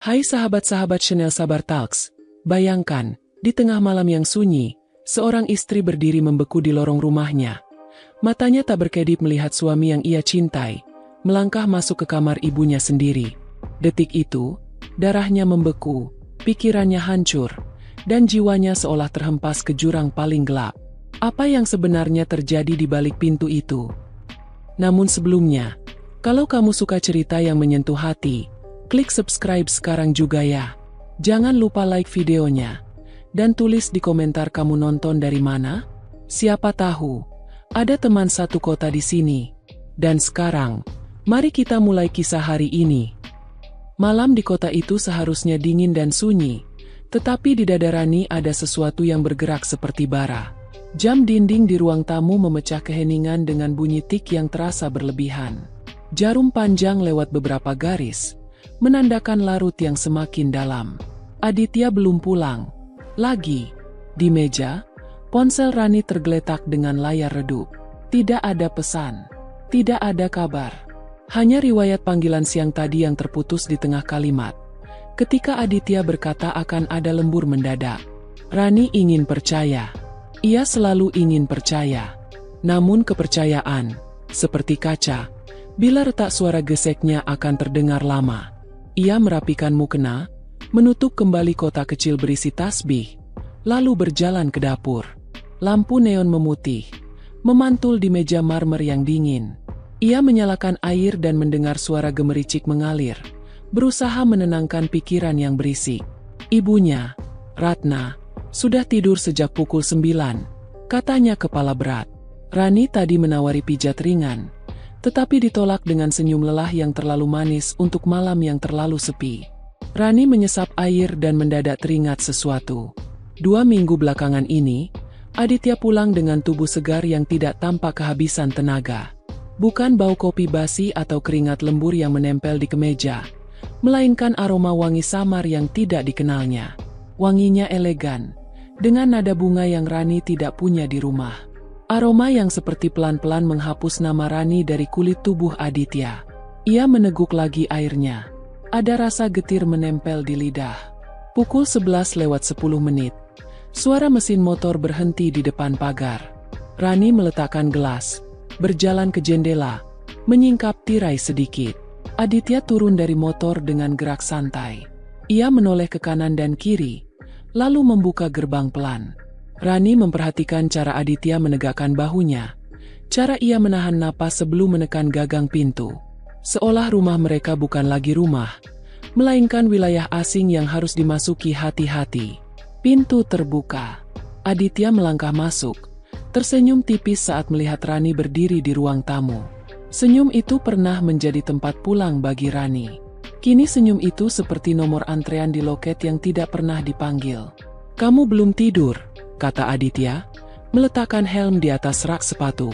Hai sahabat-sahabat Channel Sabar Talks, bayangkan, di tengah malam yang sunyi, seorang istri berdiri membeku di lorong rumahnya. Matanya tak berkedip melihat suami yang ia cintai, melangkah masuk ke kamar ibunya sendiri. Detik itu, darahnya membeku, pikirannya hancur, dan jiwanya seolah terhempas ke jurang paling gelap. Apa yang sebenarnya terjadi di balik pintu itu? Namun sebelumnya, kalau kamu suka cerita yang menyentuh hati, klik subscribe sekarang juga ya. Jangan lupa like videonya, dan tulis di komentar kamu nonton dari mana. Siapa tahu, ada teman satu kota di sini. Dan sekarang, mari kita mulai kisah hari ini. Malam di kota itu seharusnya dingin dan sunyi, tetapi di dada Rani ada sesuatu yang bergerak seperti bara. Jam dinding di ruang tamu memecah keheningan dengan bunyi tik yang terasa berlebihan. Jarum panjang lewat beberapa garis, menandakan larut yang semakin dalam. Aditya belum pulang. Lagi. Di meja, ponsel Rani tergeletak dengan layar redup. Tidak ada pesan. Tidak ada kabar. Hanya riwayat panggilan siang tadi yang terputus di tengah kalimat. Ketika Aditya berkata akan ada lembur mendadak. Rani ingin percaya. Ia selalu ingin percaya. Namun kepercayaan, seperti kaca, bila retak suara geseknya akan terdengar lama. Ia merapikan mukena, menutup kembali kotak kecil berisi tasbih, lalu berjalan ke dapur. Lampu neon memutih, memantul di meja marmer yang dingin. Ia menyalakan air dan mendengar suara gemericik mengalir, berusaha menenangkan pikiran yang berisik. Ibunya, Ratna, sudah tidur sejak pukul 9, katanya kepala berat. Rani tadi menawari pijat ringan, tetapi ditolak dengan senyum lelah yang terlalu manis untuk malam yang terlalu sepi. Rani menyesap air dan mendadak teringat sesuatu. 2 minggu belakangan ini, Aditya pulang dengan tubuh segar yang tidak tampak kehabisan tenaga. Bukan bau kopi basi atau keringat lembur yang menempel di kemeja, melainkan aroma wangi samar yang tidak dikenalnya. Wanginya elegan, dengan nada bunga yang Rani tidak punya di rumah. Aroma yang seperti pelan-pelan menghapus nama Rani dari kulit tubuh Aditya. Ia meneguk lagi airnya. Ada rasa getir menempel di lidah. Pukul 11:10. Suara mesin motor berhenti di depan pagar. Rani meletakkan gelas, berjalan ke jendela, menyingkap tirai sedikit. Aditya turun dari motor dengan gerak santai. Ia menoleh ke kanan dan kiri, lalu membuka gerbang pelan. Rani memperhatikan cara Aditya menegakkan bahunya, cara ia menahan napas sebelum menekan gagang pintu. Seolah rumah mereka bukan lagi rumah, melainkan wilayah asing yang harus dimasuki hati-hati. Pintu terbuka. Aditya melangkah masuk, tersenyum tipis saat melihat Rani berdiri di ruang tamu. Senyum itu pernah menjadi tempat pulang bagi Rani. Kini senyum itu seperti nomor antrean di loket yang tidak pernah dipanggil. "Kamu belum tidur," kata Aditya, meletakkan helm di atas rak sepatu.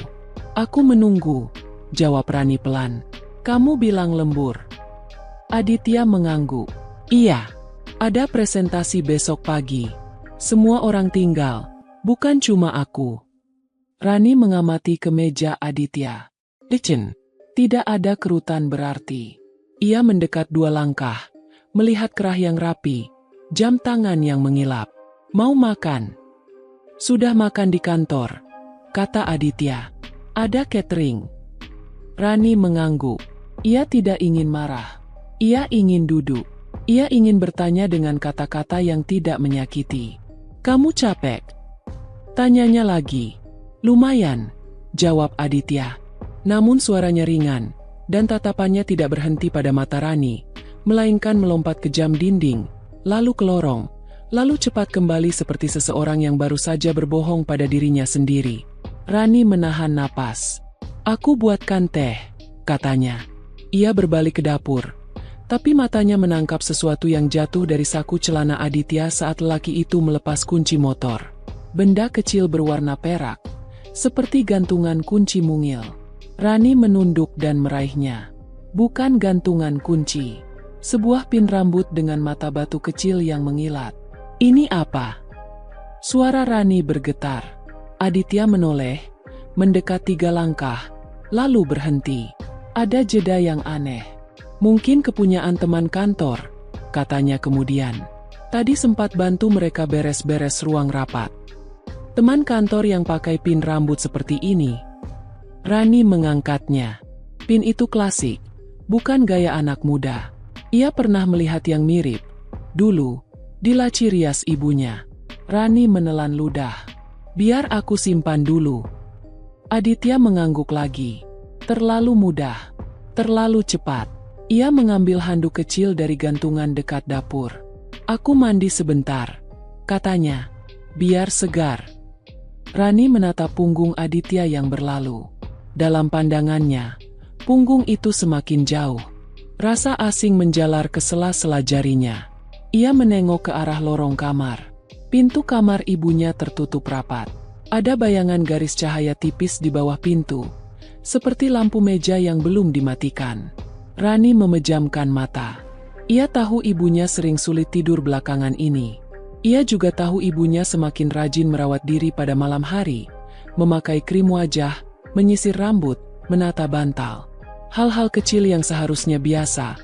"Aku menunggu," jawab Rani pelan. "Kamu bilang lembur." Aditya mengangguk. "Iya, ada presentasi besok pagi. Semua orang tinggal, bukan cuma aku." Rani mengamati kemeja Aditya. Licin. Tidak ada kerutan berarti. Ia mendekat 2 langkah, melihat kerah yang rapi, jam tangan yang mengilap. "Mau makan?" "Sudah makan di kantor," kata Aditya. "Ada catering." Rani mengangguk. Ia tidak ingin marah. Ia ingin duduk. Ia ingin bertanya dengan kata-kata yang tidak menyakiti. "Kamu capek?" tanyanya lagi. "Lumayan," jawab Aditya. Namun suaranya ringan, dan tatapannya tidak berhenti pada mata Rani, melainkan melompat ke jam dinding, lalu ke lorong, lalu cepat kembali seperti seseorang yang baru saja berbohong pada dirinya sendiri. Rani menahan napas. "Aku buatkan teh," katanya. Ia berbalik ke dapur, tapi matanya menangkap sesuatu yang jatuh dari saku celana Aditya saat lelaki itu melepas kunci motor. Benda kecil berwarna perak, seperti gantungan kunci mungil. Rani menunduk dan meraihnya. Bukan gantungan kunci. Sebuah pin rambut dengan mata batu kecil yang mengilat. "Ini apa?" Suara Rani bergetar. Aditya menoleh, mendekat 3 langkah, lalu berhenti. Ada jeda yang aneh. Mungkin kepunyaan teman kantor, katanya kemudian. Tadi sempat bantu mereka beres-beres ruang rapat. Teman kantor yang pakai pin rambut seperti ini. Rani mengangkatnya. Pin itu klasik, bukan gaya anak muda. Ia pernah melihat yang mirip. Dulu, di laci rias ibunya. Rani menelan ludah. Biar aku simpan dulu. Aditya mengangguk lagi. Terlalu mudah. Terlalu cepat. Ia mengambil handuk kecil dari gantungan dekat dapur. Aku mandi sebentar, katanya. Biar segar. Rani menatap punggung Aditya yang berlalu. Dalam pandangannya, punggung itu semakin jauh. Rasa asing menjalar ke sela-sela jarinya. Ia menengok ke arah lorong kamar. Pintu kamar ibunya tertutup rapat. Ada bayangan garis cahaya tipis di bawah pintu, seperti lampu meja yang belum dimatikan. Rani memejamkan mata. Ia tahu ibunya sering sulit tidur belakangan ini. Ia juga tahu ibunya semakin rajin merawat diri pada malam hari, memakai krim wajah, menyisir rambut, menata bantal. Hal-hal kecil yang seharusnya biasa,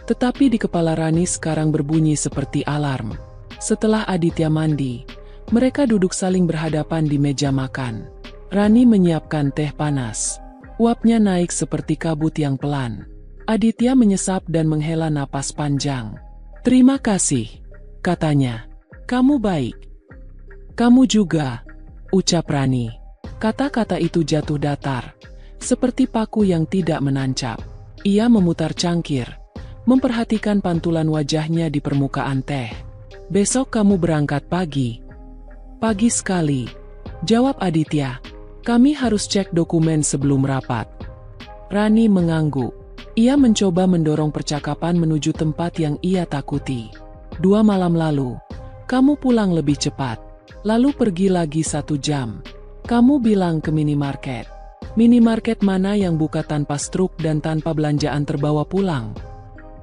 tetapi di kepala Rani sekarang berbunyi seperti alarm. Setelah Aditya mandi, mereka duduk saling berhadapan di meja makan. Rani menyiapkan teh panas. Uapnya naik seperti kabut yang pelan. Aditya menyesap dan menghela napas panjang. Terima kasih, katanya. Kamu baik. Kamu juga, ucap Rani. Kata-kata itu jatuh datar, seperti paku yang tidak menancap. Ia memutar cangkir, memperhatikan pantulan wajahnya di permukaan teh. Besok kamu berangkat pagi. Pagi sekali, jawab Aditya. Kami harus cek dokumen sebelum rapat. Rani mengangguk. Ia mencoba mendorong percakapan menuju tempat yang ia takuti. 2 malam lalu, kamu pulang lebih cepat. Lalu pergi lagi 1 jam. Kamu bilang ke minimarket. Minimarket mana yang buka tanpa struk dan tanpa belanjaan terbawa pulang?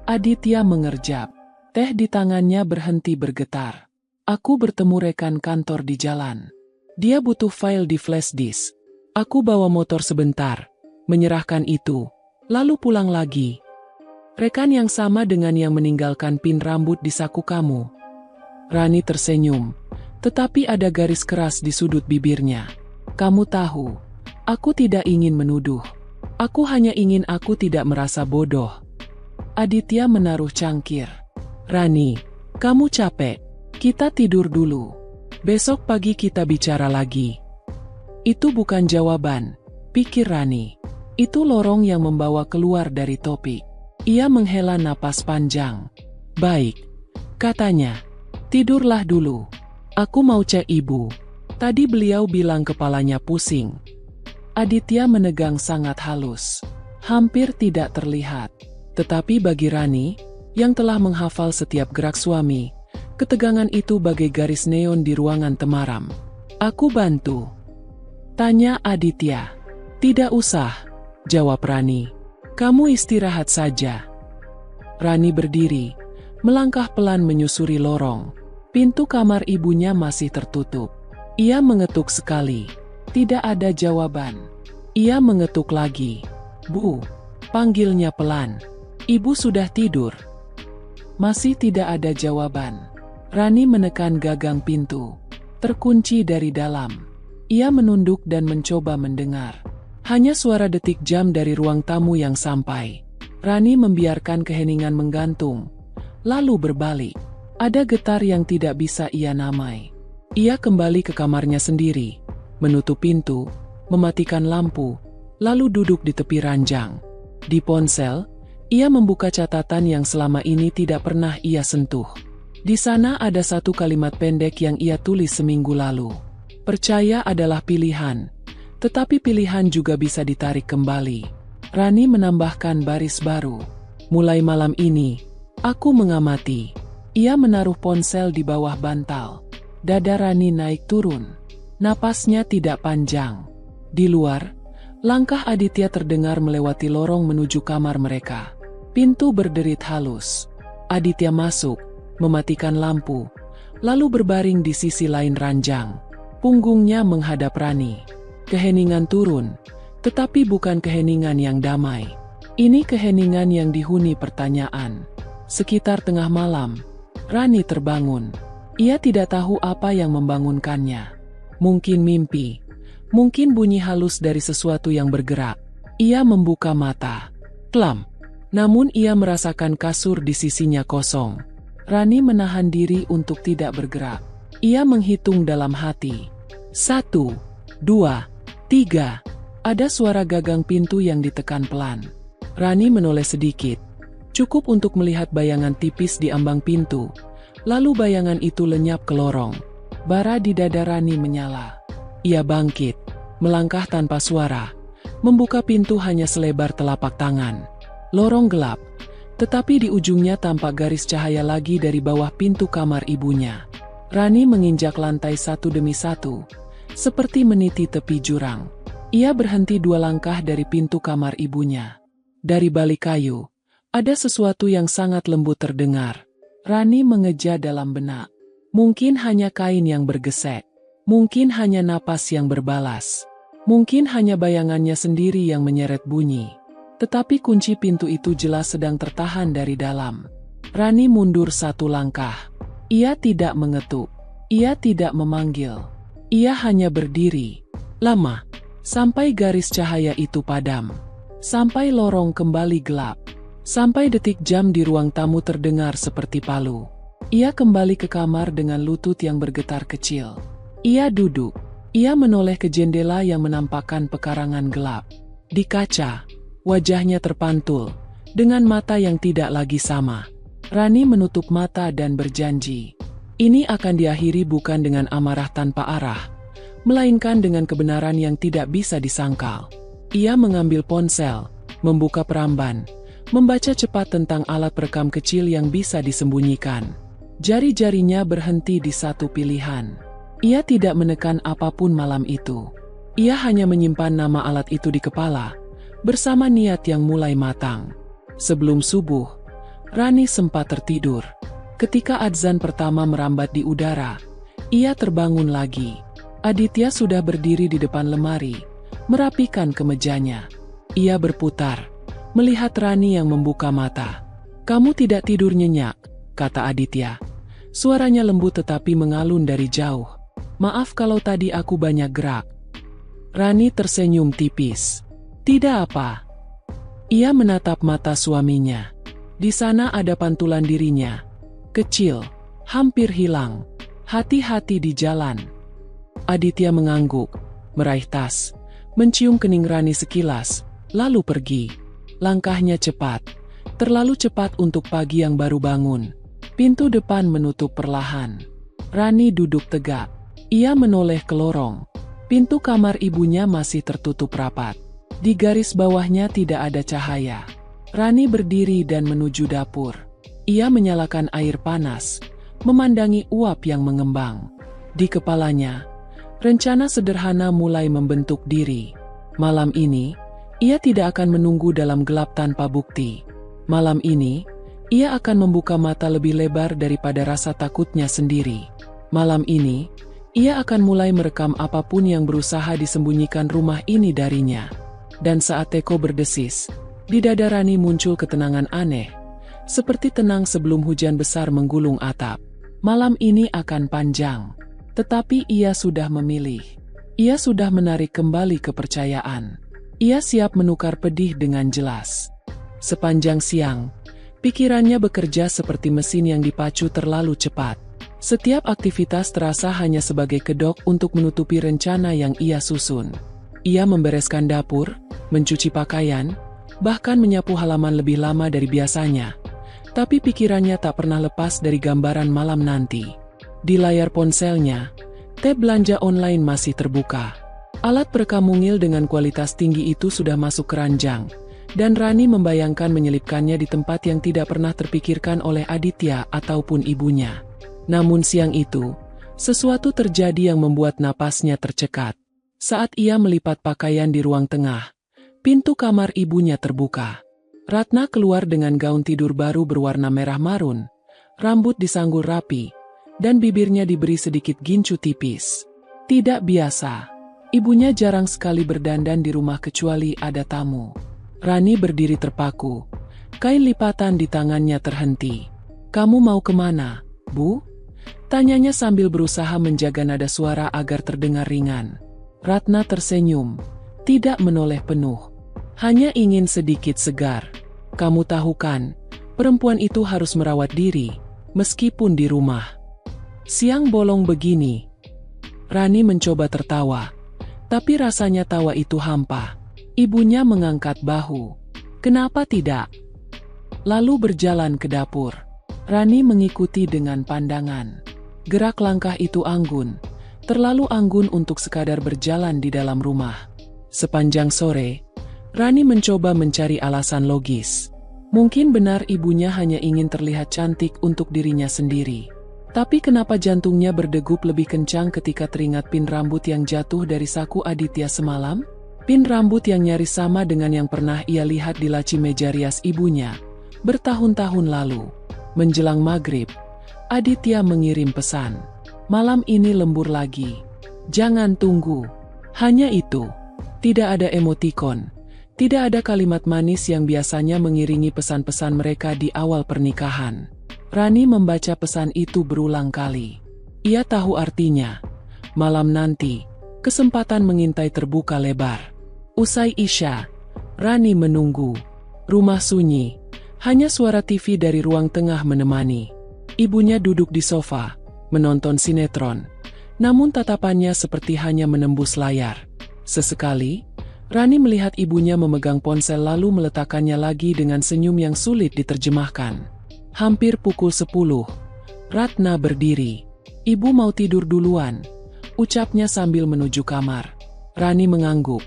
Aditya mengerjap. Teh di tangannya berhenti bergetar. Aku bertemu rekan kantor di jalan. Dia butuh file di flash disk. Aku bawa motor sebentar, menyerahkan itu, lalu pulang lagi. Rekan yang sama dengan yang meninggalkan pin rambut di saku kamu. Rani tersenyum, tetapi ada garis keras di sudut bibirnya. Kamu tahu, aku tidak ingin menuduh. Aku hanya ingin aku tidak merasa bodoh. Aditya menaruh cangkir. Rani, kamu capek. Kita tidur dulu. Besok pagi kita bicara lagi. Itu bukan jawaban, pikir Rani. Itu lorong yang membawa keluar dari topik. Ia menghela napas panjang. Baik, katanya. Tidurlah dulu. Aku mau cek ibu. Tadi beliau bilang kepalanya pusing. Aditya menegang sangat halus. Hampir tidak terlihat. Tetapi bagi Rani, yang telah menghafal setiap gerak suami, ketegangan itu bagai garis neon di ruangan temaram. Aku bantu, tanya Aditya. Tidak usah, jawab Rani. Kamu istirahat saja. Rani berdiri, melangkah pelan menyusuri lorong. Pintu kamar ibunya masih tertutup. Ia mengetuk sekali. Tidak ada jawaban. Ia mengetuk lagi. Bu, panggilnya pelan. Ibu sudah tidur. Masih tidak ada jawaban. Rani menekan gagang pintu. Terkunci dari dalam. Ia menunduk dan mencoba mendengar. Hanya suara detik jam dari ruang tamu yang sampai. Rani membiarkan keheningan menggantung. Lalu berbalik. Ada getar yang tidak bisa ia namai. Ia kembali ke kamarnya sendiri. Menutup pintu, mematikan lampu, lalu duduk di tepi ranjang. Di ponsel, ia membuka catatan yang selama ini tidak pernah ia sentuh. Di sana ada 1 kalimat pendek yang ia tulis seminggu lalu. Percaya adalah pilihan, tetapi pilihan juga bisa ditarik kembali. Rani menambahkan baris baru. Mulai malam ini, aku mengamati. Ia menaruh ponsel di bawah bantal. Dada Rani naik turun. Napasnya tidak panjang. Di luar, langkah Aditya terdengar melewati lorong menuju kamar mereka. Pintu berderit halus. Aditya masuk, mematikan lampu, lalu berbaring di sisi lain ranjang. Punggungnya menghadap Rani. Keheningan turun, tetapi bukan keheningan yang damai. Ini keheningan yang dihuni pertanyaan. Sekitar tengah malam, Rani terbangun. Ia tidak tahu apa yang membangunkannya. Mungkin mimpi, mungkin bunyi halus dari sesuatu yang bergerak. Ia membuka mata. Klam. Namun ia merasakan kasur di sisinya kosong. Rani menahan diri untuk tidak bergerak. Ia menghitung dalam hati. 1, 2, 3. Ada suara gagang pintu yang ditekan pelan. Rani menoleh sedikit. Cukup untuk melihat bayangan tipis di ambang pintu. Lalu bayangan itu lenyap ke lorong. Bara di dada Rani menyala. Ia bangkit, melangkah tanpa suara. Membuka pintu hanya selebar telapak tangan. Lorong gelap, tetapi di ujungnya tampak garis cahaya lagi dari bawah pintu kamar ibunya. Rani menginjak lantai satu demi satu, seperti meniti tepi jurang. Ia berhenti 2 langkah dari pintu kamar ibunya. Dari balik kayu, ada sesuatu yang sangat lembut terdengar. Rani mengeja dalam benak. Mungkin hanya kain yang bergesek. Mungkin hanya napas yang berbalas. Mungkin hanya bayangannya sendiri yang menyeret bunyi. Tetapi kunci pintu itu jelas sedang tertahan dari dalam. Rani mundur 1 langkah. Ia tidak mengetuk. Ia tidak memanggil. Ia hanya berdiri. Lama. Sampai garis cahaya itu padam. Sampai lorong kembali gelap. Sampai detik jam di ruang tamu terdengar seperti palu. Ia kembali ke kamar dengan lutut yang bergetar kecil. Ia duduk. Ia menoleh ke jendela yang menampakkan pekarangan gelap. Di kaca, wajahnya terpantul, dengan mata yang tidak lagi sama. Rani menutup mata dan berjanji. Ini akan diakhiri bukan dengan amarah tanpa arah, melainkan dengan kebenaran yang tidak bisa disangkal. Ia mengambil ponsel, membuka peramban, membaca cepat tentang alat perekam kecil yang bisa disembunyikan. Jari-jarinya berhenti di satu pilihan. Ia tidak menekan apapun malam itu. Ia hanya menyimpan nama alat itu di kepala, bersama niat yang mulai matang. Sebelum subuh, Rani sempat tertidur. Ketika adzan pertama merambat di udara, ia terbangun lagi. Aditya sudah berdiri di depan lemari, merapikan kemejanya. Ia berputar, melihat Rani yang membuka mata. "Kamu tidak tidur nyenyak," kata Aditya. Suaranya lembut tetapi mengalun dari jauh. "Maaf kalau tadi aku banyak gerak." Rani tersenyum tipis. "Tidak apa." Ia menatap mata suaminya. Di sana ada pantulan dirinya. Kecil, hampir hilang. "Hati-hati di jalan." Aditya mengangguk, meraih tas, mencium kening Rani sekilas, lalu pergi. Langkahnya cepat, terlalu cepat untuk pagi yang baru bangun. Pintu depan menutup perlahan. Rani duduk tegak. Ia menoleh ke lorong. Pintu kamar ibunya masih tertutup rapat. Di garis bawahnya tidak ada cahaya. Rani berdiri dan menuju dapur. Ia menyalakan air panas, memandangi uap yang mengembang. Di kepalanya, rencana sederhana mulai membentuk diri. Malam ini, ia tidak akan menunggu dalam gelap tanpa bukti. Malam ini, ia akan membuka mata lebih lebar daripada rasa takutnya sendiri. Malam ini, ia akan mulai merekam apapun yang berusaha disembunyikan rumah ini darinya. Dan saat teko berdesis, di dada Rani muncul ketenangan aneh, seperti tenang sebelum hujan besar menggulung atap. Malam ini akan panjang, tetapi ia sudah memilih. Ia sudah menarik kembali kepercayaan. Ia siap menukar pedih dengan jelas. Sepanjang siang, pikirannya bekerja seperti mesin yang dipacu terlalu cepat. Setiap aktivitas terasa hanya sebagai kedok untuk menutupi rencana yang ia susun. Ia membereskan dapur, mencuci pakaian, bahkan menyapu halaman lebih lama dari biasanya. Tapi pikirannya tak pernah lepas dari gambaran malam nanti. Di layar ponselnya, tab belanja online masih terbuka. Alat perekam mungil dengan kualitas tinggi itu sudah masuk keranjang, dan Rani membayangkan menyelipkannya di tempat yang tidak pernah terpikirkan oleh Aditya ataupun ibunya. Namun siang itu, sesuatu terjadi yang membuat napasnya tercekat. Saat ia melipat pakaian di ruang tengah, pintu kamar ibunya terbuka. Ratna keluar dengan gaun tidur baru berwarna merah marun, rambut disanggul rapi, dan bibirnya diberi sedikit gincu tipis. Tidak biasa. Ibunya jarang sekali berdandan di rumah kecuali ada tamu. Rani berdiri terpaku, Kain lipatan di tangannya terhenti. "Kamu mau kemana, Bu?" tanyanya sambil berusaha menjaga nada suara agar terdengar ringan. Ratna tersenyum, tidak menoleh penuh. "Hanya ingin sedikit segar. Kamu tahu kan, perempuan itu harus merawat diri, meskipun di rumah. Siang bolong begini." Rani mencoba tertawa, tapi rasanya tawa itu hampa. Ibunya mengangkat bahu. "Kenapa tidak?" Lalu berjalan ke dapur. Rani mengikuti dengan pandangan. Gerak langkah itu anggun, terlalu anggun untuk sekadar berjalan di dalam rumah. Sepanjang sore, Rani mencoba mencari alasan logis. Mungkin benar ibunya hanya ingin terlihat cantik untuk dirinya sendiri. Tapi kenapa jantungnya berdegup lebih kencang ketika teringat pin rambut yang jatuh dari saku Aditya semalam? Pin rambut yang nyaris sama dengan yang pernah ia lihat di laci meja rias ibunya bertahun-tahun lalu. Menjelang maghrib, Aditya mengirim pesan. "Malam ini lembur lagi. Jangan tunggu." Hanya itu. Tidak ada emotikon. Tidak ada kalimat manis yang biasanya mengiringi pesan-pesan mereka di awal pernikahan. Rani membaca pesan itu berulang kali. Ia tahu artinya. Malam nanti, kesempatan mengintai terbuka lebar. Usai Isya, Rani menunggu. Rumah sunyi. Hanya suara TV dari ruang tengah menemani. Ibunya duduk di sofa, menonton sinetron. Namun tatapannya seperti hanya menembus layar. Sesekali, Rani melihat ibunya memegang ponsel lalu meletakkannya lagi dengan senyum yang sulit diterjemahkan. Hampir pukul 10. Ratna berdiri. "Ibu mau tidur duluan," ucapnya sambil menuju kamar. Rani mengangguk.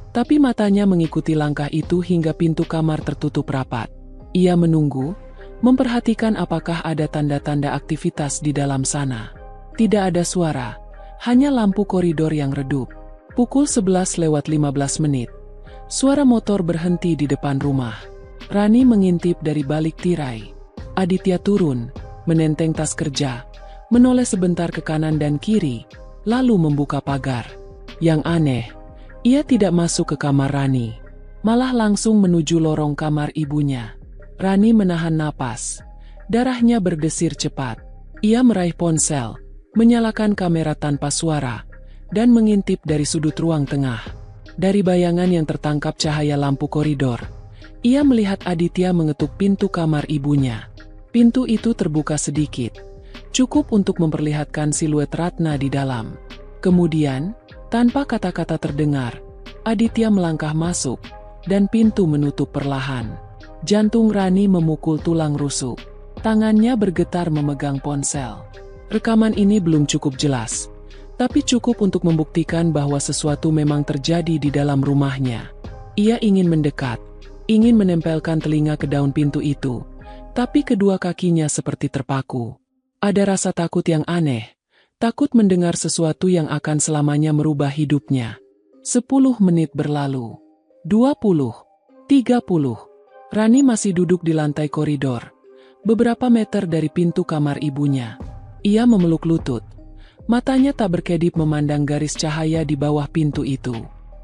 Tapi matanya mengikuti langkah itu hingga pintu kamar tertutup rapat. Ia menunggu, memperhatikan apakah ada tanda-tanda aktivitas di dalam sana. Tidak ada suara, hanya lampu koridor yang redup. Pukul 11:15. Suara motor berhenti di depan rumah. Rani mengintip dari balik tirai. Aditya turun, menenteng tas kerja, menoleh sebentar ke kanan dan kiri, lalu membuka pagar. Yang aneh, ia tidak masuk ke kamar Rani, malah langsung menuju lorong kamar ibunya. Rani menahan napas, darahnya berdesir cepat. Ia meraih ponsel, menyalakan kamera tanpa suara, dan mengintip dari sudut ruang tengah. Dari bayangan yang tertangkap cahaya lampu koridor, ia melihat Aditya mengetuk pintu kamar ibunya. Pintu itu terbuka sedikit, cukup untuk memperlihatkan siluet Ratna di dalam. Kemudian, tanpa kata-kata terdengar, Aditya melangkah masuk, dan pintu menutup perlahan. Jantung Rani memukul tulang rusuk. Tangannya bergetar memegang ponsel. Rekaman ini belum cukup jelas, tapi cukup untuk membuktikan bahwa sesuatu memang terjadi di dalam rumahnya. Ia ingin mendekat, ingin menempelkan telinga ke daun pintu itu. Tapi kedua kakinya seperti terpaku. Ada rasa takut yang aneh, takut mendengar sesuatu yang akan selamanya merubah hidupnya. 10 menit berlalu. 20. 30. Rani masih duduk di lantai koridor, beberapa meter dari pintu kamar ibunya. Ia memeluk lutut. Matanya tak berkedip memandang garis cahaya di bawah pintu itu.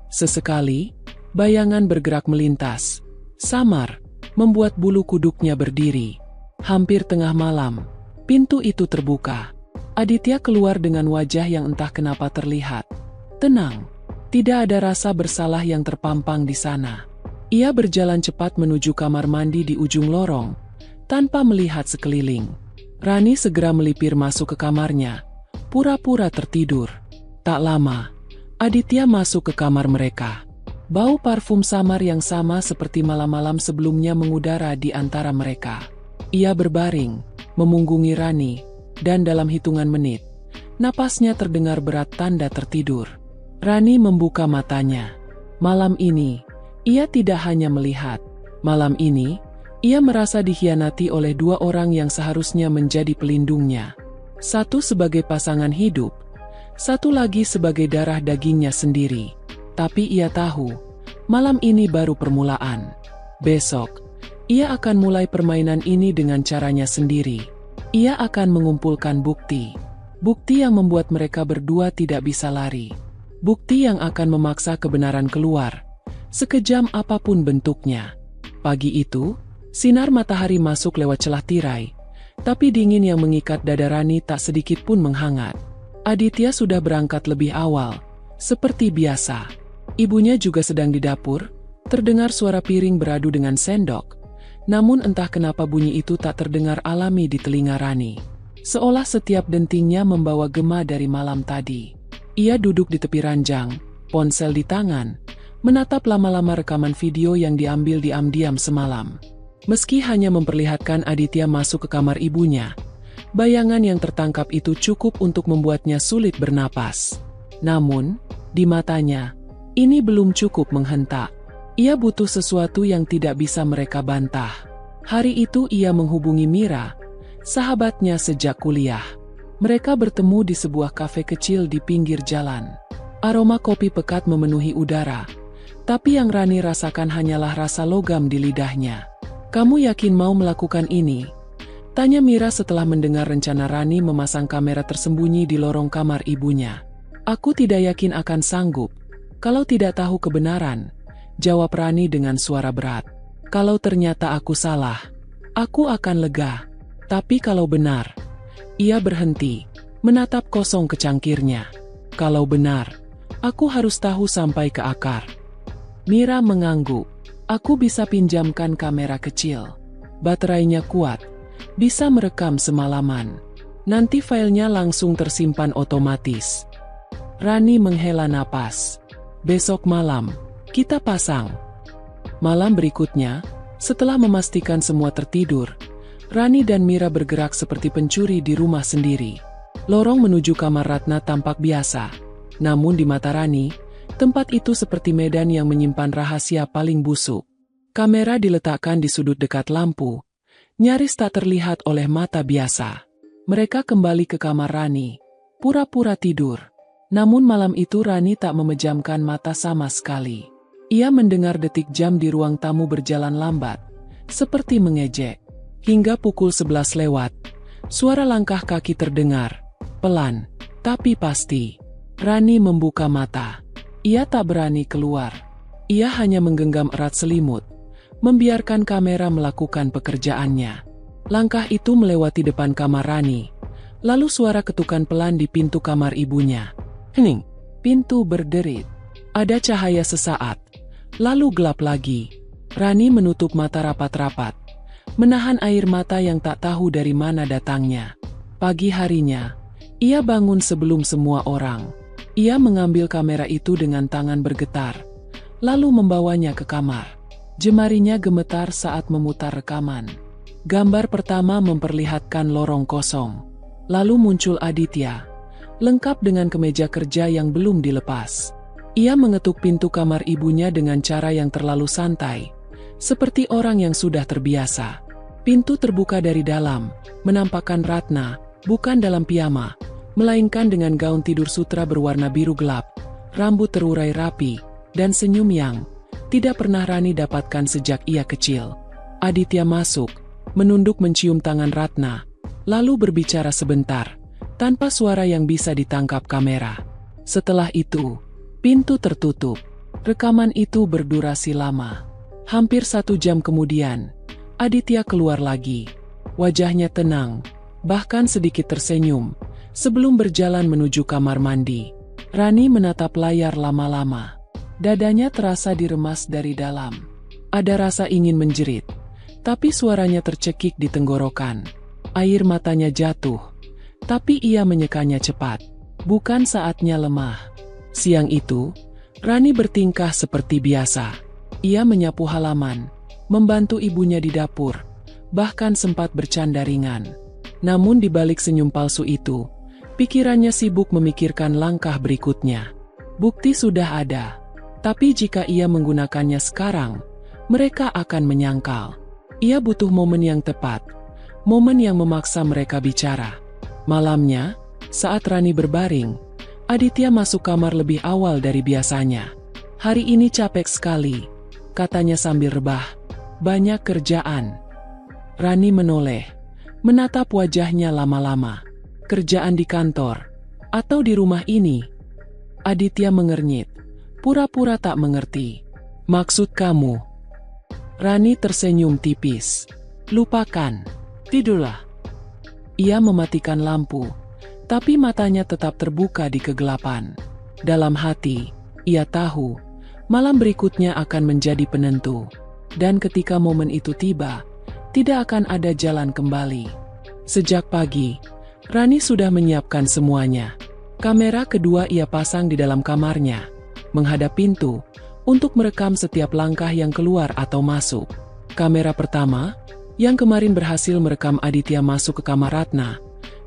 Sesekali, bayangan bergerak melintas. Samar, membuat bulu kuduknya berdiri. Hampir tengah malam, pintu itu terbuka. Aditya keluar dengan wajah yang entah kenapa terlihat tenang. Tidak ada rasa bersalah yang terpampang di sana. Ia berjalan cepat menuju kamar mandi di ujung lorong, tanpa melihat sekeliling. Rani segera melipir masuk ke kamarnya, pura-pura tertidur. Tak lama, Aditya masuk ke kamar mereka. Bau parfum samar yang sama seperti malam-malam sebelumnya mengudara di antara mereka. Ia berbaring, memunggungi Rani, dan dalam hitungan menit, napasnya terdengar berat tanda tertidur. Rani membuka matanya. Malam ini, ia tidak hanya melihat. Malam ini, ia merasa dikhianati oleh dua orang yang seharusnya menjadi pelindungnya. Satu sebagai pasangan hidup, satu lagi sebagai darah dagingnya sendiri. Tapi ia tahu, malam ini baru permulaan. Besok, ia akan mulai permainan ini dengan caranya sendiri. Ia akan mengumpulkan bukti. Bukti yang membuat mereka berdua tidak bisa lari. Bukti yang akan memaksa kebenaran keluar, sekejam apapun bentuknya. Pagi itu, Sinar matahari masuk lewat celah tirai, tapi dingin yang mengikat dada Rani tak sedikit pun menghangat. Aditya sudah berangkat lebih awal, seperti biasa. Ibunya juga sedang di dapur, terdengar suara piring beradu dengan sendok. Namun entah kenapa bunyi itu tak terdengar alami di telinga Rani. Seolah setiap dentingnya membawa gema dari malam tadi. Ia duduk di tepi ranjang, ponsel di tangan, menatap lama-lama rekaman video yang diambil diam-diam semalam. Meski hanya memperlihatkan Aditya masuk ke kamar ibunya, bayangan yang tertangkap itu cukup untuk membuatnya sulit bernapas. Namun, di matanya, ini belum cukup menghentak. Ia butuh sesuatu yang tidak bisa mereka bantah. Hari itu ia menghubungi Mira, sahabatnya sejak kuliah. Mereka bertemu di sebuah kafe kecil di pinggir jalan. Aroma kopi pekat memenuhi udara, tapi yang Rani rasakan hanyalah rasa logam di lidahnya. "Kamu yakin mau melakukan ini?" tanya Mira setelah mendengar rencana Rani memasang kamera tersembunyi di lorong kamar ibunya. "Aku tidak yakin akan sanggup. Kalau tidak tahu kebenaran," jawab Rani dengan suara berat. "Kalau ternyata aku salah, aku akan lega. Tapi kalau benar..." Ia berhenti, menatap kosong kecangkirnya. "Kalau benar, aku harus tahu sampai ke akar." Mira mengangguk. "Aku bisa pinjamkan kamera kecil. Baterainya kuat, bisa merekam semalaman. Nanti filenya langsung tersimpan otomatis." Rani menghela napas. "Besok malam, kita pasang." Malam berikutnya, setelah memastikan semua tertidur, Rani dan Mira bergerak seperti pencuri di rumah sendiri. Lorong menuju kamar Ratna tampak biasa. Namun di mata Rani, tempat itu seperti medan yang menyimpan rahasia paling busuk. Kamera diletakkan di sudut dekat lampu, nyaris tak terlihat oleh mata biasa. Mereka kembali ke kamar Rani, pura-pura tidur. Namun malam itu Rani tak memejamkan mata sama sekali. Ia mendengar detik jam di ruang tamu berjalan lambat, seperti mengejek. Hingga pukul 11 lewat, suara langkah kaki terdengar, pelan, tapi pasti. Rani membuka mata. Ia tak berani keluar. Ia hanya menggenggam erat selimut, membiarkan kamera melakukan pekerjaannya. Langkah itu melewati depan kamar Rani. Lalu suara ketukan pelan di pintu kamar ibunya. Hening. Pintu berderit. Ada cahaya sesaat. Lalu gelap lagi. Rani menutup mata rapat-rapat, menahan air mata yang tak tahu dari mana datangnya. Pagi harinya, ia bangun sebelum semua orang. Ia mengambil kamera itu dengan tangan bergetar, lalu membawanya ke kamar. Jemarinya gemetar saat memutar rekaman. Gambar pertama memperlihatkan lorong kosong. Lalu muncul Aditya, lengkap dengan kemeja kerja yang belum dilepas. Ia mengetuk pintu kamar ibunya dengan cara yang terlalu santai, seperti orang yang sudah terbiasa. Pintu terbuka dari dalam, menampakkan Ratna, bukan dalam piyama, melainkan dengan gaun tidur sutra berwarna biru gelap, rambut terurai rapi, dan senyum yang tidak pernah Rani dapatkan sejak ia kecil. Aditya masuk, menunduk mencium tangan Ratna, lalu berbicara sebentar, tanpa suara yang bisa ditangkap kamera. Setelah itu, pintu tertutup. Rekaman itu berdurasi lama. Hampir 1 jam kemudian, Aditya keluar lagi. Wajahnya tenang, bahkan sedikit tersenyum, sebelum berjalan menuju kamar mandi. Rani menatap layar lama-lama. Dadanya terasa diremas dari dalam. Ada rasa ingin menjerit, tapi suaranya tercekik di tenggorokan. Air matanya jatuh, tapi ia menyekanya cepat. Bukan saatnya lemah. Siang itu, Rani bertingkah seperti biasa. Ia menyapu halaman, membantu ibunya di dapur, bahkan sempat bercanda ringan. Namun di balik senyum palsu itu, pikirannya sibuk memikirkan langkah berikutnya. Bukti sudah ada, tapi jika ia menggunakannya sekarang, mereka akan menyangkal. Ia butuh momen yang tepat, momen yang memaksa mereka bicara. Malamnya, saat Rani berbaring, Aditya masuk kamar lebih awal dari biasanya. "Hari ini capek sekali," katanya sambil rebah. "Banyak kerjaan." Rani menoleh, menatap wajahnya lama-lama. "Kerjaan di kantor, atau di rumah ini?" Aditya mengernyit, pura-pura tak mengerti. "Maksud kamu?" Rani tersenyum tipis. Lupakan. Tidurlah. Ia mematikan lampu, tapi matanya tetap terbuka di kegelapan. Dalam hati, ia tahu, malam berikutnya akan menjadi penentu. Dan ketika momen itu tiba, tidak akan ada jalan kembali. Sejak pagi, Rani sudah menyiapkan semuanya. Kamera kedua ia pasang di dalam kamarnya, menghadap pintu, untuk merekam setiap langkah yang keluar atau masuk. Kamera pertama, yang kemarin berhasil merekam Aditya masuk ke kamar Ratna,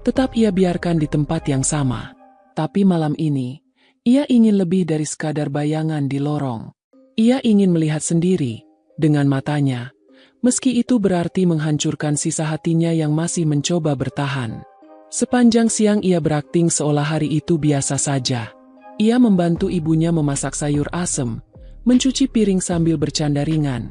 tetap ia biarkan di tempat yang sama. Tapi malam ini, ia ingin lebih dari sekadar bayangan di lorong. Ia ingin melihat sendiri, dengan matanya, meski itu berarti menghancurkan sisa hatinya yang masih mencoba bertahan. Sepanjang siang ia berakting seolah hari itu biasa saja. Ia membantu ibunya memasak sayur asem, mencuci piring sambil bercanda ringan,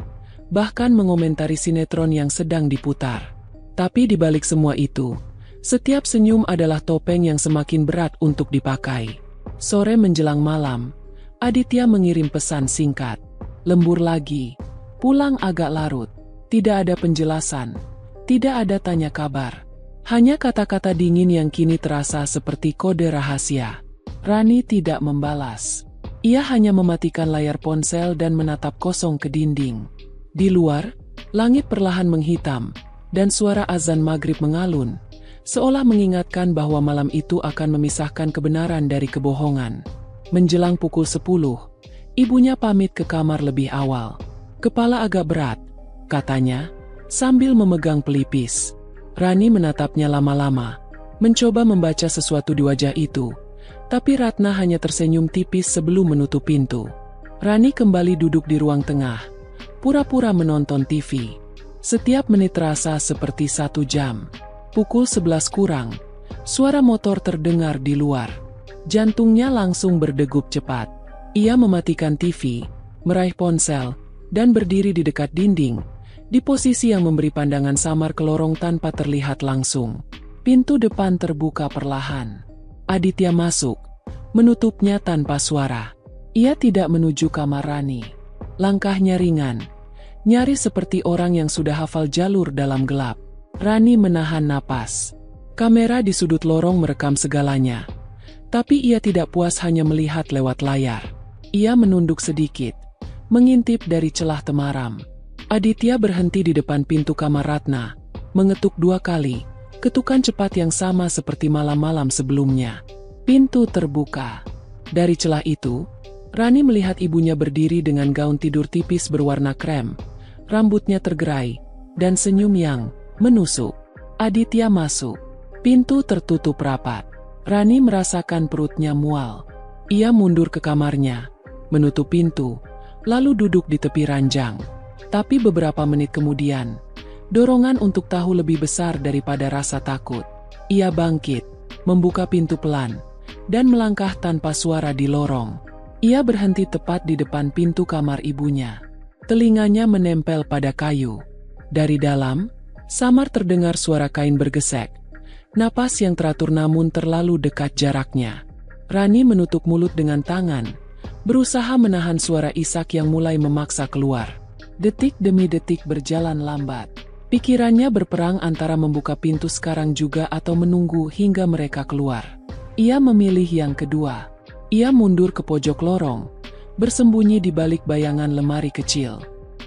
bahkan mengomentari sinetron yang sedang diputar. Tapi di balik semua itu, setiap senyum adalah topeng yang semakin berat untuk dipakai. Sore menjelang malam, Aditya mengirim pesan singkat. Lembur lagi, pulang agak larut, tidak ada penjelasan, tidak ada tanya kabar. Hanya kata-kata dingin yang kini terasa seperti kode rahasia. Rani tidak membalas. Ia hanya mematikan layar ponsel dan menatap kosong ke dinding. Di luar, langit perlahan menghitam, dan suara azan maghrib mengalun, seolah mengingatkan bahwa malam itu akan memisahkan kebenaran dari kebohongan. Menjelang pukul 10, ibunya pamit ke kamar lebih awal. Kepala agak berat, katanya, sambil memegang pelipis. Rani menatapnya lama-lama, mencoba membaca sesuatu di wajah itu, tapi Ratna hanya tersenyum tipis sebelum menutup pintu. Rani kembali duduk di ruang tengah, pura-pura menonton TV. Setiap menit terasa seperti 1 jam. Pukul 11 kurang, suara motor terdengar di luar. Jantungnya langsung berdegup cepat. Ia mematikan TV, meraih ponsel, dan berdiri di dekat dinding, di posisi yang memberi pandangan samar ke lorong tanpa terlihat langsung. Pintu depan terbuka perlahan. Aditya masuk, menutupnya tanpa suara. Ia tidak menuju kamar Rani. Langkahnya ringan, nyaris seperti orang yang sudah hafal jalur dalam gelap. Rani menahan napas. Kamera di sudut lorong merekam segalanya. Tapi ia tidak puas hanya melihat lewat layar. Ia menunduk sedikit, mengintip dari celah temaram. Aditya berhenti di depan pintu kamar Ratna, mengetuk 2 kali, ketukan cepat yang sama seperti malam-malam sebelumnya. Pintu terbuka. Dari celah itu, Rani melihat ibunya berdiri dengan gaun tidur tipis berwarna krem, rambutnya tergerai, dan senyum yang menusuk. Aditya masuk. Pintu tertutup rapat. Rani merasakan perutnya mual. Ia mundur ke kamarnya, menutup pintu, lalu duduk di tepi ranjang. Tapi beberapa menit kemudian, dorongan untuk tahu lebih besar daripada rasa takut. Ia bangkit, membuka pintu pelan, dan melangkah tanpa suara di lorong. Ia berhenti tepat di depan pintu kamar ibunya. Telinganya menempel pada kayu. Dari dalam, samar terdengar suara kain bergesek. Napas yang teratur namun terlalu dekat jaraknya. Rani menutup mulut dengan tangan, berusaha menahan suara isak yang mulai memaksa keluar. Detik demi detik berjalan lambat. Pikirannya berperang antara membuka pintu sekarang juga atau menunggu hingga mereka keluar. Ia memilih yang kedua. Ia mundur ke pojok lorong, bersembunyi di balik bayangan lemari kecil.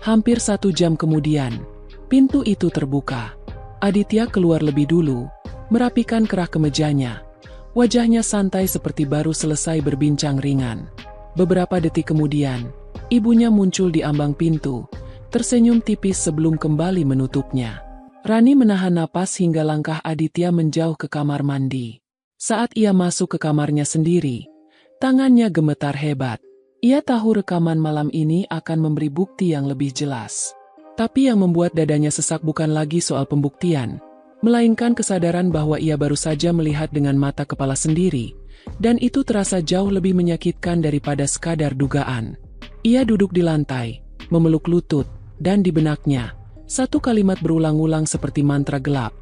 Hampir 1 jam kemudian, pintu itu terbuka. Aditya keluar lebih dulu, merapikan kerah kemejanya. Wajahnya santai seperti baru selesai berbincang ringan. Beberapa detik kemudian, ibunya muncul di ambang pintu, tersenyum tipis sebelum kembali menutupnya. Rani menahan napas hingga langkah Aditya menjauh ke kamar mandi. Saat ia masuk ke kamarnya sendiri, tangannya gemetar hebat. Ia tahu rekaman malam ini akan memberi bukti yang lebih jelas. Tapi yang membuat dadanya sesak bukan lagi soal pembuktian, melainkan kesadaran bahwa ia baru saja melihat dengan mata kepala sendiri, dan itu terasa jauh lebih menyakitkan daripada sekadar dugaan. Ia duduk di lantai, memeluk lutut, dan di benaknya, satu kalimat berulang-ulang seperti mantra gelap.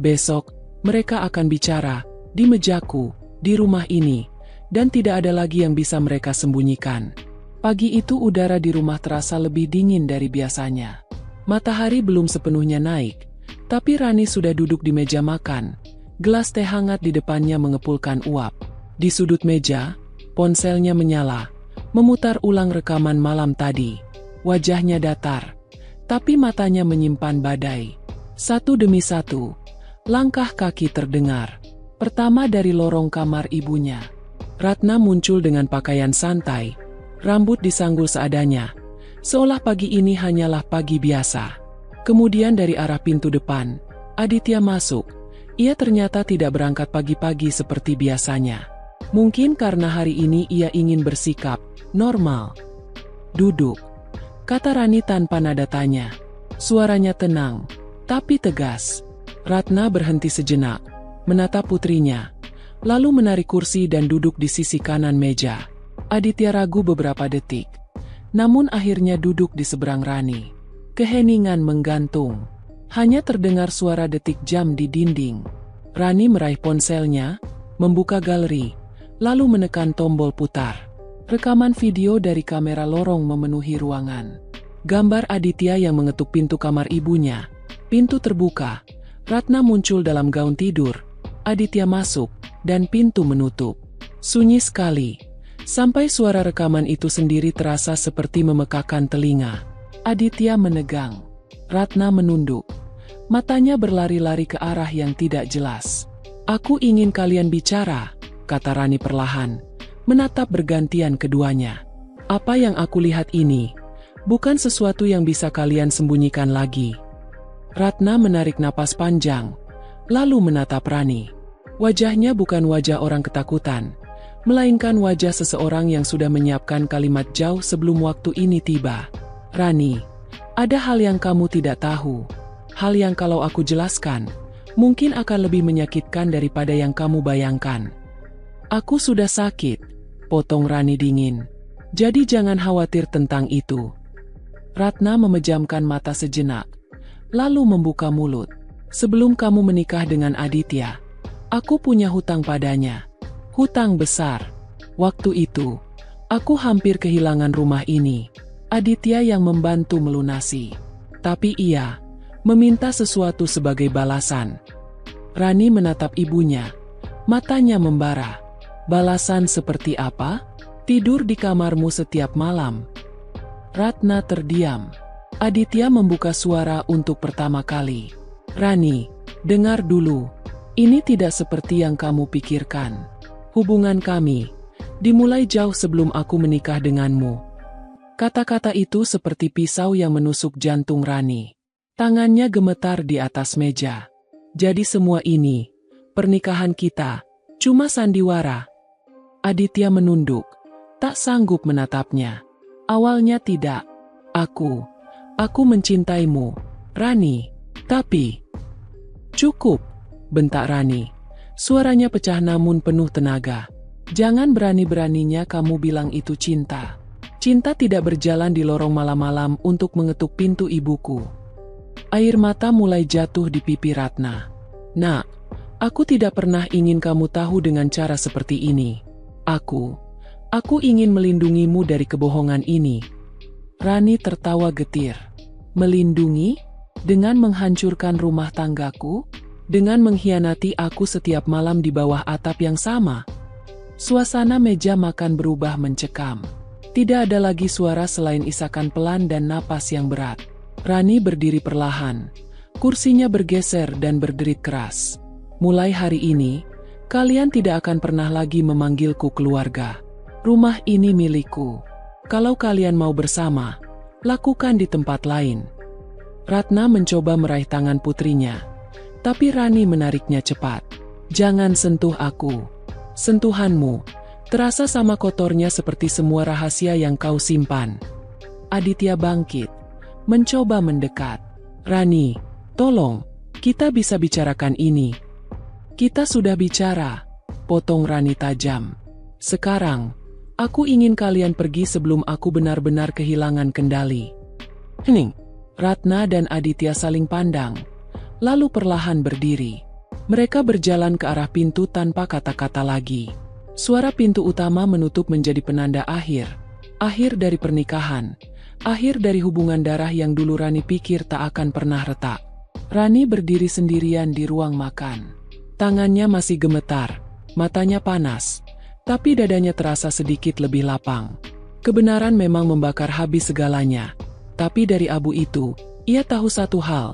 Besok, mereka akan bicara, di mejaku, di rumah ini, dan tidak ada lagi yang bisa mereka sembunyikan. Pagi itu udara di rumah terasa lebih dingin dari biasanya. Matahari belum sepenuhnya naik, tapi Rani sudah duduk di meja makan. Gelas teh hangat di depannya mengepulkan uap. Di sudut meja, ponselnya menyala, memutar ulang rekaman malam tadi. Wajahnya datar, tapi matanya menyimpan badai. Satu demi satu, langkah kaki terdengar. Pertama dari lorong kamar ibunya. Ratna muncul dengan pakaian santai, rambut disanggul seadanya, seolah pagi ini hanyalah pagi biasa. Kemudian dari arah pintu depan, Aditya masuk. Ia ternyata tidak berangkat pagi-pagi seperti biasanya. Mungkin karena hari ini ia ingin bersikap normal. "Duduk," kata Rani tanpa nada tanya. Suaranya tenang, tapi tegas. Ratna berhenti sejenak, menatap putrinya, lalu menarik kursi dan duduk di sisi kanan meja. Aditya ragu beberapa detik, namun akhirnya duduk di seberang Rani. Keheningan menggantung. Hanya terdengar suara detik jam di dinding. Rani meraih ponselnya, membuka galeri, lalu menekan tombol putar. Rekaman video dari kamera lorong memenuhi ruangan. Gambar Aditya yang mengetuk pintu kamar ibunya. Pintu terbuka. Ratna muncul dalam gaun tidur. Aditya masuk, dan pintu menutup. Sunyi sekali. Sampai suara rekaman itu sendiri terasa seperti memekakan telinga. Aditya menegang. Ratna menunduk. Matanya berlari-lari ke arah yang tidak jelas. "Aku ingin kalian bicara," kata Rani perlahan, menatap bergantian keduanya. "Apa yang aku lihat ini bukan sesuatu yang bisa kalian sembunyikan lagi." Ratna menarik napas panjang, lalu menatap Rani. Wajahnya bukan wajah orang ketakutan, melainkan wajah seseorang yang sudah menyiapkan kalimat jauh sebelum waktu ini tiba. "Rani, ada hal yang kamu tidak tahu. Hal yang kalau aku jelaskan, mungkin akan lebih menyakitkan daripada yang kamu bayangkan." "Aku sudah sakit," potong Rani dingin. "Jadi jangan khawatir tentang itu." Ratna memejamkan mata sejenak, lalu membuka mulut. "Sebelum kamu menikah dengan Aditya, aku punya hutang padanya. Hutang besar. Waktu itu, aku hampir kehilangan rumah ini. Aditya yang membantu melunasi. Tapi ia meminta sesuatu sebagai balasan." Rani menatap ibunya. Matanya membara. "Balasan seperti apa?" "Tidur di kamarmu setiap malam." Ratna terdiam. Aditya membuka suara untuk pertama kali. "Rani, dengar dulu. Ini tidak seperti yang kamu pikirkan. Hubungan kami dimulai jauh sebelum aku menikah denganmu." Kata-kata itu seperti pisau yang menusuk jantung Rani. Tangannya gemetar di atas meja. "Jadi semua ini, pernikahan kita, cuma sandiwara?" Aditya menunduk, tak sanggup menatapnya. "Awalnya tidak. Aku mencintaimu, Rani. Tapi..." "Cukup," bentak Rani. Suaranya pecah namun penuh tenaga. "Jangan berani-beraninya kamu bilang itu cinta. Cinta tidak berjalan di lorong malam-malam untuk mengetuk pintu ibuku." Air mata mulai jatuh di pipi Ratna. "Nak, aku tidak pernah ingin kamu tahu dengan cara seperti ini. Aku ingin melindungimu dari kebohongan ini." Rani tertawa getir. "Melindungi? Dengan menghancurkan rumah tanggaku? Dengan mengkhianati aku setiap malam di bawah atap yang sama?" Suasana meja makan berubah mencekam. Tidak ada lagi suara selain isakan pelan dan napas yang berat. Rani berdiri perlahan. Kursinya bergeser dan berderit keras. "Mulai hari ini, kalian tidak akan pernah lagi memanggilku keluarga. Rumah ini milikku. Kalau kalian mau bersama, lakukan di tempat lain." Ratna mencoba meraih tangan putrinya, tapi Rani menariknya cepat. "Jangan sentuh aku. Sentuhanmu terasa sama kotornya seperti semua rahasia yang kau simpan." Aditya bangkit, mencoba mendekat. "Rani, tolong, kita bisa bicarakan ini." "Kita sudah bicara," potong Rani tajam. "Sekarang, aku ingin kalian pergi sebelum aku benar-benar kehilangan kendali." "Hening." Ratna dan Aditya saling pandang, lalu perlahan berdiri. Mereka berjalan ke arah pintu tanpa kata-kata lagi. Suara pintu utama menutup menjadi penanda akhir dari pernikahan. Akhir dari hubungan darah yang dulu Rani pikir tak akan pernah retak. Rani berdiri sendirian di ruang makan. Tangannya masih gemetar, matanya panas, tapi dadanya terasa sedikit lebih lapang. Kebenaran memang membakar habis segalanya, tapi dari abu itu, ia tahu satu hal,